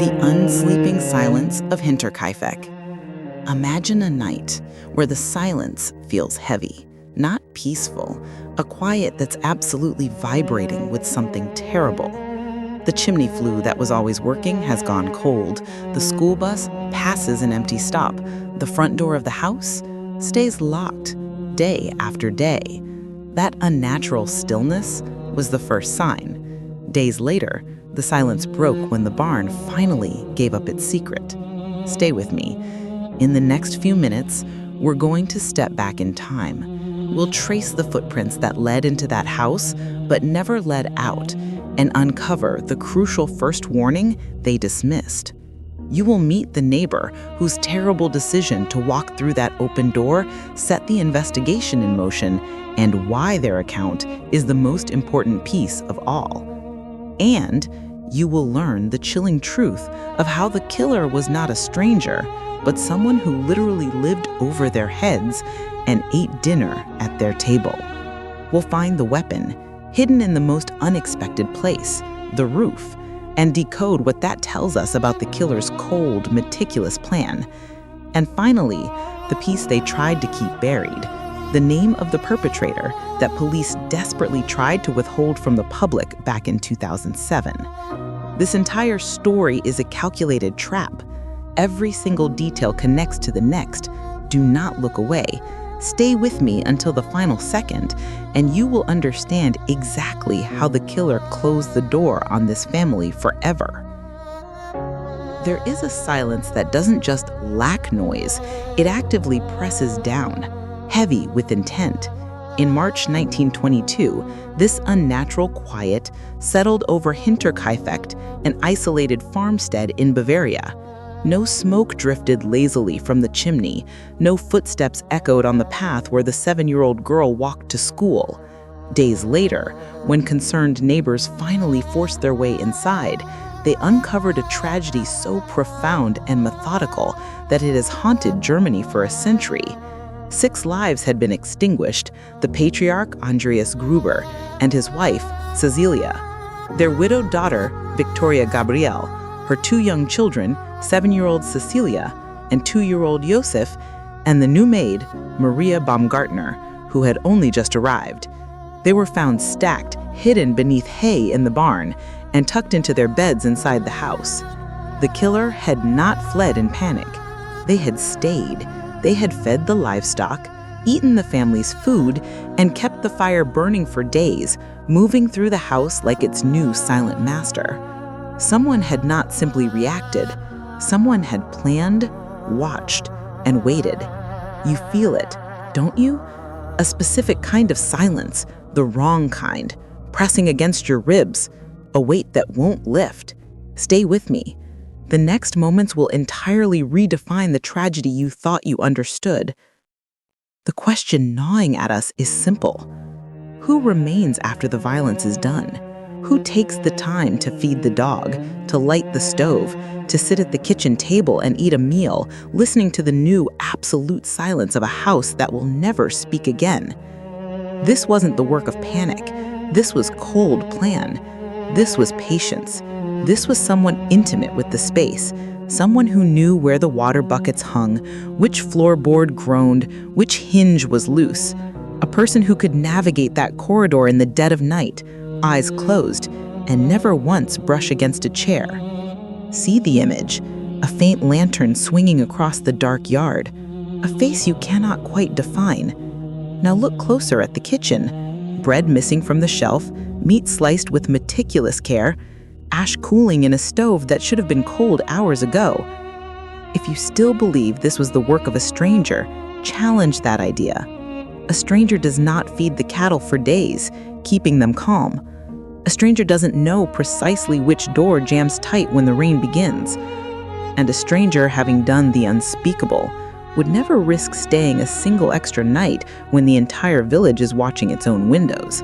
the unsleeping silence of Hinterkaifeck. Imagine a night where the silence feels heavy, not peaceful, a quiet that's absolutely vibrating with something terrible. The chimney flue that was always working has gone cold. The school bus passes an empty stop. The front door of the house stays locked day after day. That unnatural stillness was the first sign. Days later, the silence broke when the barn finally gave up its secret. Stay with me. In the next few minutes, we're going to step back in time. We'll trace the footprints that led into that house but never led out, and uncover the crucial first warning they dismissed. You will meet the neighbor whose terrible decision to walk through that open door set the investigation in motion, and why their account is the most important piece of all. And you will learn the chilling truth of how the killer was not a stranger, but someone who literally lived over their heads and ate dinner at their table. We'll find the weapon hidden in the most unexpected place, the roof, and decode what that tells us about the killer's cold, meticulous plan. And finally, the piece they tried to keep buried, the name of the perpetrator that police desperately tried to withhold from the public back in 2007. This entire story is a calculated trap. Every single detail connects to the next. Do not look away. Stay with me until the final second, and you will understand exactly how the killer closed the door on this family forever. There is a silence that doesn't just lack noise, it actively presses down, heavy with intent. In March 1922, this unnatural quiet settled over Hinterkaifeck, an isolated farmstead in Bavaria. No smoke drifted lazily from the chimney. No footsteps echoed on the path where the 7-year-old girl walked to school. Days later, when concerned neighbors finally forced their way inside, they uncovered a tragedy so profound and methodical that it has haunted Germany for a century. 6 lives had been extinguished: the patriarch Andreas Gruber and his wife, Cecilia, their widowed daughter, Victoria Gabrielle, her 2 young children, 7-year-old Cecilia and 2-year-old Josef, and the new maid, Maria Baumgartner, who had only just arrived. They were found stacked, hidden beneath hay in the barn, and tucked into their beds inside the house. The killer had not fled in panic. They had stayed. They had fed the livestock, eaten the family's food, and kept the fire burning for days, moving through the house like its new silent master. Someone had not simply reacted. Someone had planned, watched, and waited. You feel it, don't you? A specific kind of silence, the wrong kind, pressing against your ribs, a weight that won't lift. Stay with me. The next moments will entirely redefine the tragedy you thought you understood. The question gnawing at us is simple. Who remains after the violence is done? Who takes the time to feed the dog, to light the stove, to sit at the kitchen table and eat a meal, listening to the new absolute silence of a house that will never speak again? This wasn't the work of panic. This was cold plan. This was patience. This was someone intimate with the space, someone who knew where the water buckets hung, which floorboard groaned, which hinge was loose. A person who could navigate that corridor in the dead of night, eyes closed, and never once brush against a chair. See the image, a faint lantern swinging across the dark yard, a face you cannot quite define. Now look closer at the kitchen. Bread missing from the shelf, meat sliced with meticulous care, ash cooling in a stove that should have been cold hours ago. If you still believe this was the work of a stranger, challenge that idea. A stranger does not feed the cattle for days, keeping them calm. A stranger doesn't know precisely which door jams tight when the rain begins. And a stranger, having done the unspeakable, would never risk staying a single extra night when the entire village is watching its own windows.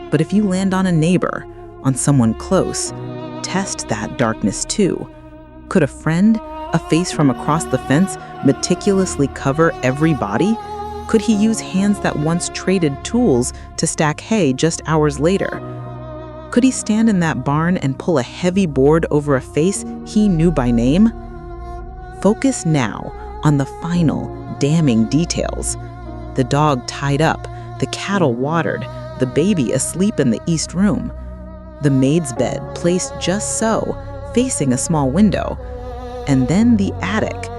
But if you land on a neighbor, on someone close, test that darkness too. Could a friend, a face from across the fence, meticulously cover every body? Could he use hands that once traded tools to stack hay just hours later? Could he stand in that barn and pull a heavy board over a face he knew by name? Focus now on the final, damning details. The dog tied up, the cattle watered, the baby asleep in the east room. The maid's bed placed just so, facing a small window. And then the attic.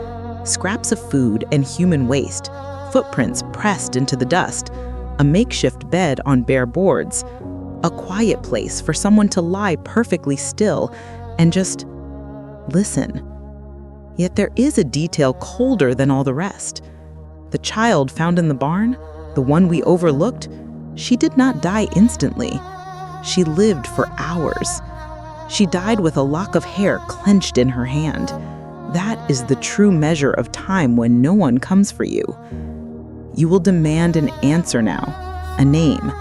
Scraps of food and human waste, footprints pressed into the dust, a makeshift bed on bare boards, a quiet place for someone to lie perfectly still and just listen. Yet there is a detail colder than all the rest. The child found in the barn, the one we overlooked, she did not die instantly. She lived for hours. She died with a lock of hair clenched in her hand. That is the true measure of time when no one comes for you. You will demand an answer now, a name.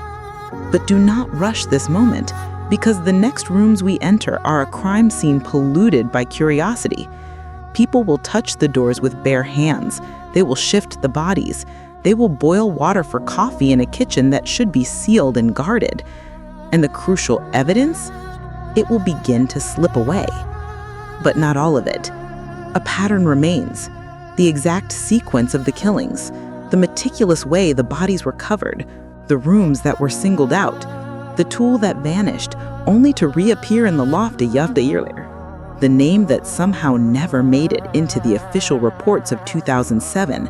But do not rush this moment, because the next rooms we enter are a crime scene polluted by curiosity. People will touch the doors with bare hands. They will shift the bodies. They will boil water for coffee in a kitchen that should be sealed and guarded. And the crucial evidence? It will begin to slip away. But not all of it. A pattern remains. The exact sequence of the killings, the meticulous way the bodies were covered, the rooms that were singled out, the tool that vanished only to reappear in the loft a year later. The name that somehow never made it into the official reports of 2007.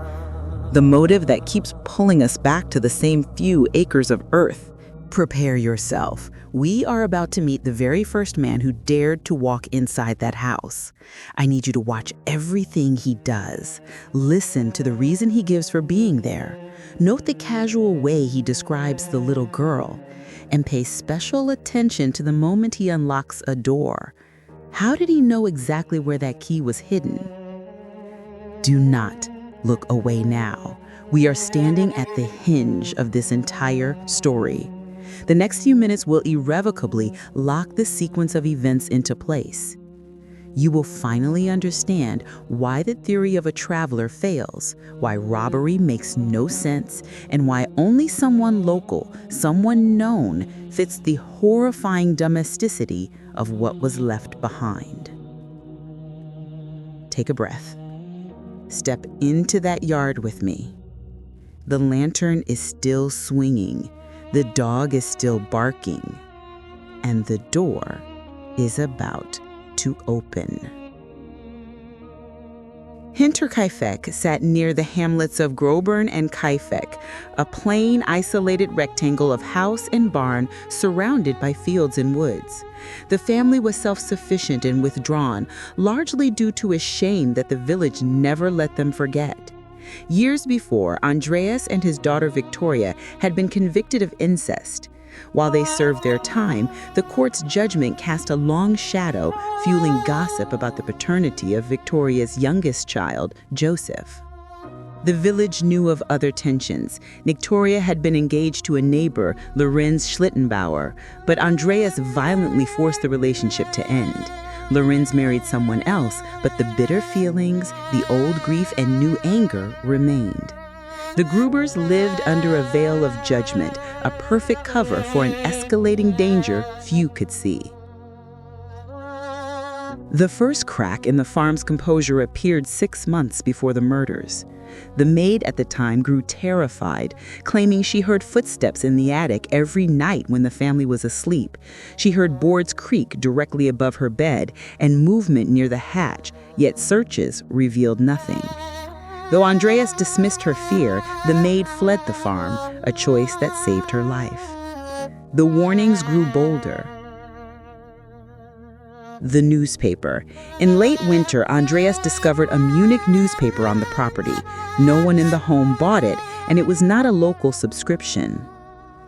The motive that keeps pulling us back to the same few acres of earth. Prepare yourself. We are about to meet the very first man who dared to walk inside that house. I need you to watch everything he does. Listen to the reason he gives for being there. Note the casual way he describes the little girl. And pay special attention to the moment he unlocks a door. How did he know exactly where that key was hidden? Do not look away now. We are standing at the hinge of this entire story. The next few minutes will irrevocably lock the sequence of events into place. You will finally understand why the theory of a traveler fails, why robbery makes no sense, and why only someone local, someone known, fits the horrifying domesticity of what was left behind. Take a breath. Step into that yard with me. The lantern is still swinging. The dog is still barking, and the door is about to open. Hinterkaifeck sat near the hamlets of Groburn and Kaifeck, a plain, isolated rectangle of house and barn surrounded by fields and woods. The family was self-sufficient and withdrawn, largely due to a shame that the village never let them forget. Years before, Andreas and his daughter Victoria had been convicted of incest. While they served their time, the court's judgment cast a long shadow, fueling gossip about the paternity of Victoria's youngest child, Joseph. The village knew of other tensions. Victoria had been engaged to a neighbor, Lorenz Schlittenbauer, but Andreas violently forced the relationship to end. Lorenz married someone else, but the bitter feelings, the old grief, and new anger remained. The Grubers lived under a veil of judgment, a perfect cover for an escalating danger few could see. The first crack in the farm's composure appeared 6 months before the murders. The maid at the time grew terrified, claiming she heard footsteps in the attic every night when the family was asleep. She heard boards creak directly above her bed and movement near the hatch, yet searches revealed nothing. Though Andreas dismissed her fear, the maid fled the farm, a choice that saved her life. The warnings grew bolder. The newspaper. In late winter, Andreas discovered a Munich newspaper on the property. No one in the home bought it, and it was not a local subscription.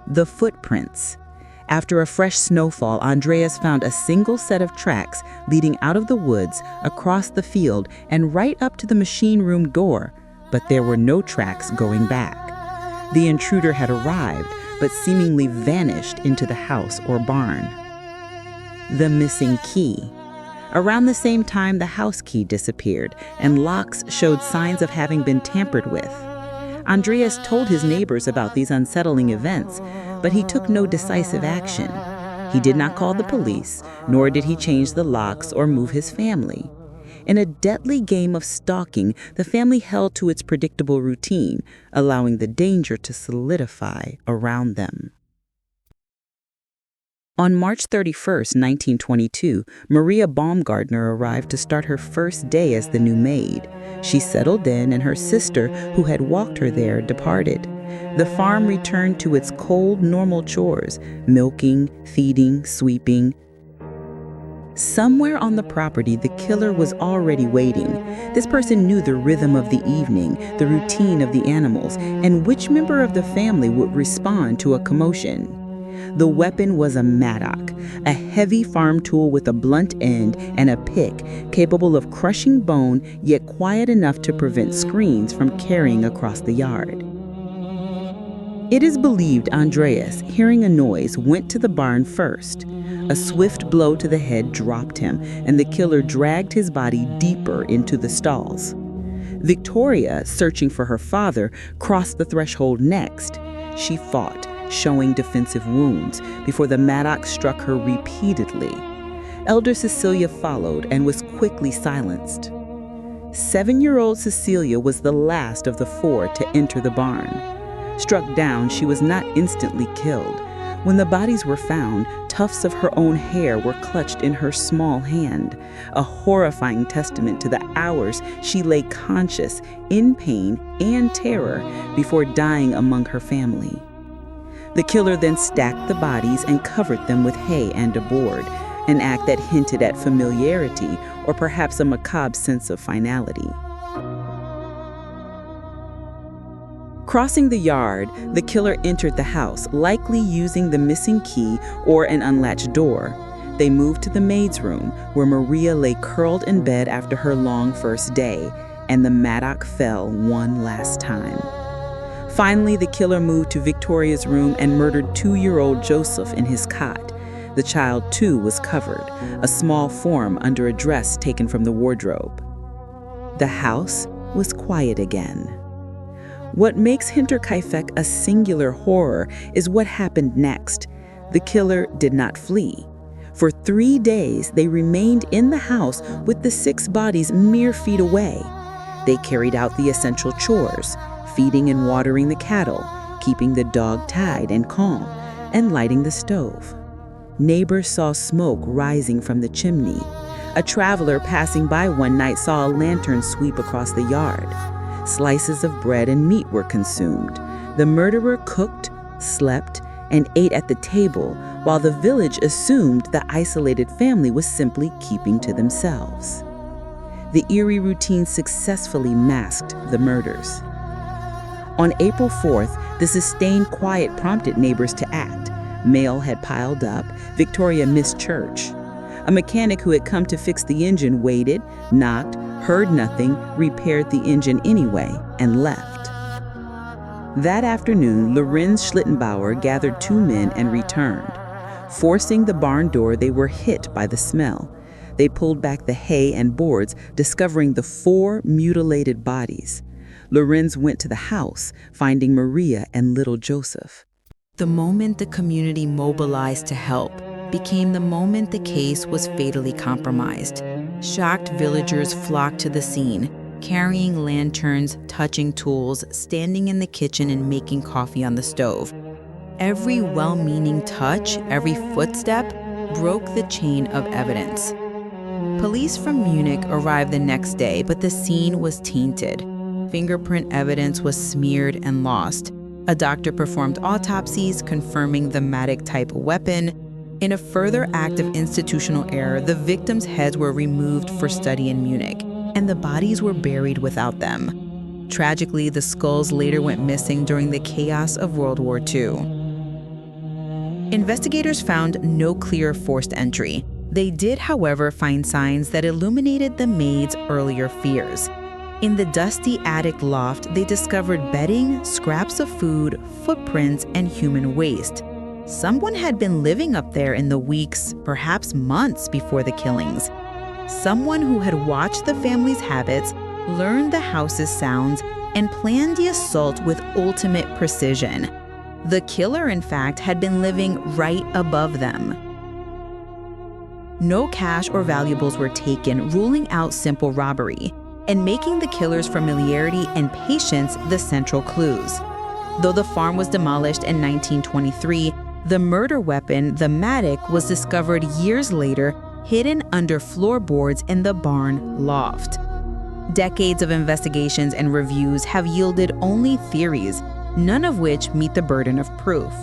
The footprints. After a fresh snowfall, Andreas found a single set of tracks leading out of the woods, across the field, and right up to the machine room door, but there were no tracks going back. The intruder had arrived, but seemingly vanished into the house or barn. The missing key. Around the same time, the house key disappeared, and locks showed signs of having been tampered with. Andreas told his neighbors about these unsettling events, but he took no decisive action. He did not call the police, nor did he change the locks or move his family. In a deadly game of stalking, the family held to its predictable routine, allowing the danger to solidify around them. On March 31, 1922, Maria Baumgartner arrived to start her first day as the new maid. She settled in, and her sister, who had walked her there, departed. The farm returned to its cold, normal chores: milking, feeding, sweeping. Somewhere on the property, the killer was already waiting. This person knew the rhythm of the evening, the routine of the animals, and which member of the family would respond to a commotion. The weapon was a mattock, a heavy farm tool with a blunt end and a pick, capable of crushing bone, yet quiet enough to prevent screams from carrying across the yard. It is believed Andreas, hearing a noise, went to the barn first. A swift blow to the head dropped him, and the killer dragged his body deeper into the stalls. Victoria, searching for her father, crossed the threshold next. She fought, showing defensive wounds, before the mattock struck her repeatedly. Elder Cecilia followed and was quickly silenced. 7-year-old Cecilia was the last of the 4 to enter the barn. Struck down, she was not instantly killed. When the bodies were found, tufts of her own hair were clutched in her small hand, a horrifying testament to the hours she lay conscious, in pain and terror, before dying among her family. The killer then stacked the bodies and covered them with hay and a board, an act that hinted at familiarity or perhaps a macabre sense of finality. Crossing the yard, the killer entered the house, likely using the missing key or an unlatched door. They moved to the maid's room, where Maria lay curled in bed after her long first day, and the mattock fell one last time. Finally, the killer moved to Victoria's room and murdered 2-year-old Joseph in his cot. The child, too, was covered, a small form under a dress taken from the wardrobe. The house was quiet again. What makes Hinterkaifeck a singular horror is what happened next. The killer did not flee. For 3 days, they remained in the house with the 6 bodies mere feet away. They carried out the essential chores: feeding and watering the cattle, keeping the dog tied and calm, and lighting the stove. Neighbors saw smoke rising from the chimney. A traveler passing by one night saw a lantern sweep across the yard. Slices of bread and meat were consumed. The murderer cooked, slept, and ate at the table, while the village assumed the isolated family was simply keeping to themselves. The eerie routine successfully masked the murders. On April 4th, the sustained quiet prompted neighbors to act. Mail had piled up. Victoria missed church. A mechanic who had come to fix the engine waited, knocked, heard nothing, repaired the engine anyway, and left. That afternoon, Lorenz Schlittenbauer gathered 2 men and returned. Forcing the barn door, they were hit by the smell. They pulled back the hay and boards, discovering the 4 mutilated bodies. Lorenz went to the house, finding Maria and little Joseph. The moment the community mobilized to help became the moment the case was fatally compromised. Shocked villagers flocked to the scene, carrying lanterns, touching tools, standing in the kitchen and making coffee on the stove. Every well-meaning touch, every footstep, broke the chain of evidence. Police from Munich arrived the next day, but the scene was tainted. Fingerprint evidence was smeared and lost. A doctor performed autopsies, confirming the mattock-type weapon. In a further act of institutional error, the victims' heads were removed for study in Munich, and the bodies were buried without them. Tragically, the skulls later went missing during the chaos of World War II. Investigators found no clear forced entry. They did, however, find signs that illuminated the maid's earlier fears. In the dusty attic loft, they discovered bedding, scraps of food, footprints, and human waste. Someone had been living up there in the weeks, perhaps months before the killings. Someone who had watched the family's habits, learned the house's sounds, and planned the assault with ultimate precision. The killer, in fact, had been living right above them. no cash or valuables were taken, ruling out simple robbery, and making the killer's familiarity and patience the central clues. Though the farm was demolished in 1923, the murder weapon, the mattock, was discovered years later, hidden under floorboards in the barn loft. Decades of investigations and reviews have yielded only theories, none of which meet the burden of proof.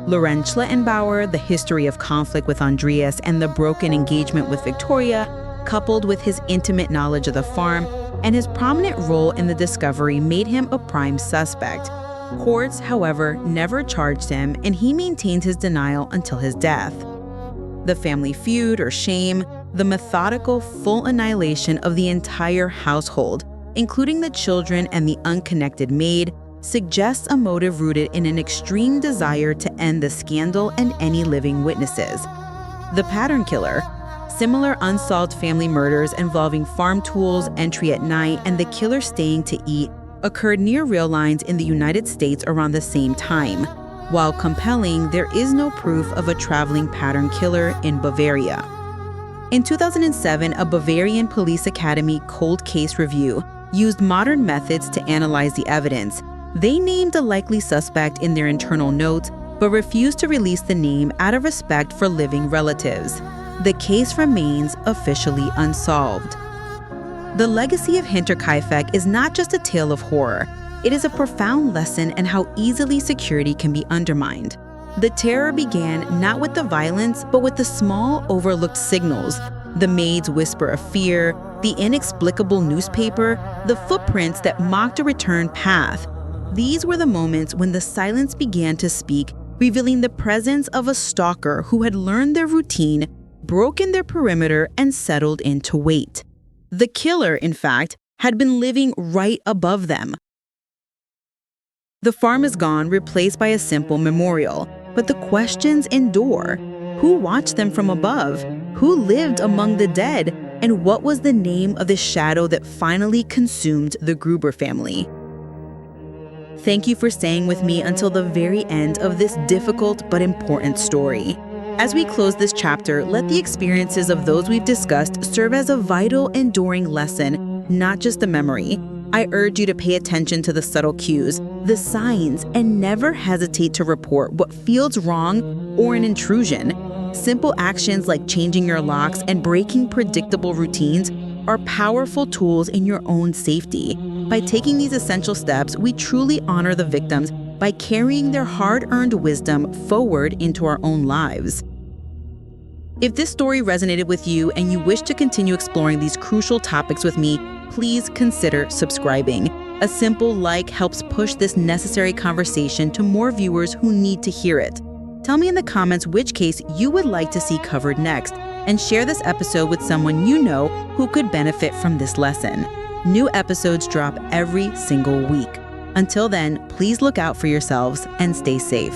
Lorenz Schlittenbauer, the history of conflict with Andreas, and the broken engagement with Victoria, coupled with his intimate knowledge of the farm and his prominent role in the discovery, made him a prime suspect. Courts, however, never charged him, and he maintained his denial until his death. The family feud or shame, the methodical, full annihilation of the entire household, including the children and the unconnected maid, suggests a motive rooted in an extreme desire to end the scandal and any living witnesses. The pattern killer, similar unsolved family murders involving farm tools, entry at night, and the killer staying to eat, occurred near rail lines in the United States around the same time. While compelling, there is no proof of a traveling pattern killer in Bavaria. In 2007, a Bavarian police academy cold case review used modern methods to analyze the evidence. They named a likely suspect in their internal notes, but refused to release the name out of respect for living relatives. The case remains officially unsolved. The legacy of Hinterkaifeck is not just a tale of horror. It is a profound lesson in how easily security can be undermined. The terror began not with the violence, but with the small, overlooked signals, the maid's whisper of fear, the inexplicable newspaper, the footprints that mocked a return path. These were the moments when the silence began to speak, revealing the presence of a stalker who had learned their routine, broken their perimeter, and settled in to wait. The killer, in fact, had been living right above them. The farm is gone, replaced by a simple memorial, but the questions endure. Who watched them from above? Who lived among the dead? And what was the name of the shadow that finally consumed the Gruber family? Thank you for staying with me until the very end of this difficult but important story. As we close this chapter, let the experiences of those we've discussed serve as a vital, enduring lesson, not just a memory. I urge you to pay attention to the subtle cues, the signs, and never hesitate to report what feels wrong or an intrusion. Simple actions like changing your locks and breaking predictable routines are powerful tools in your own safety. By taking these essential steps, we truly honor the victims by carrying their hard-earned wisdom forward into our own lives. If this story resonated with you and you wish to continue exploring these crucial topics with me, please consider subscribing. A simple like helps push this necessary conversation to more viewers who need to hear it. Tell me in the comments which case you would like to see covered next, and share this episode with someone you know who could benefit from this lesson. New episodes drop every single week. Until then, please look out for yourselves and stay safe.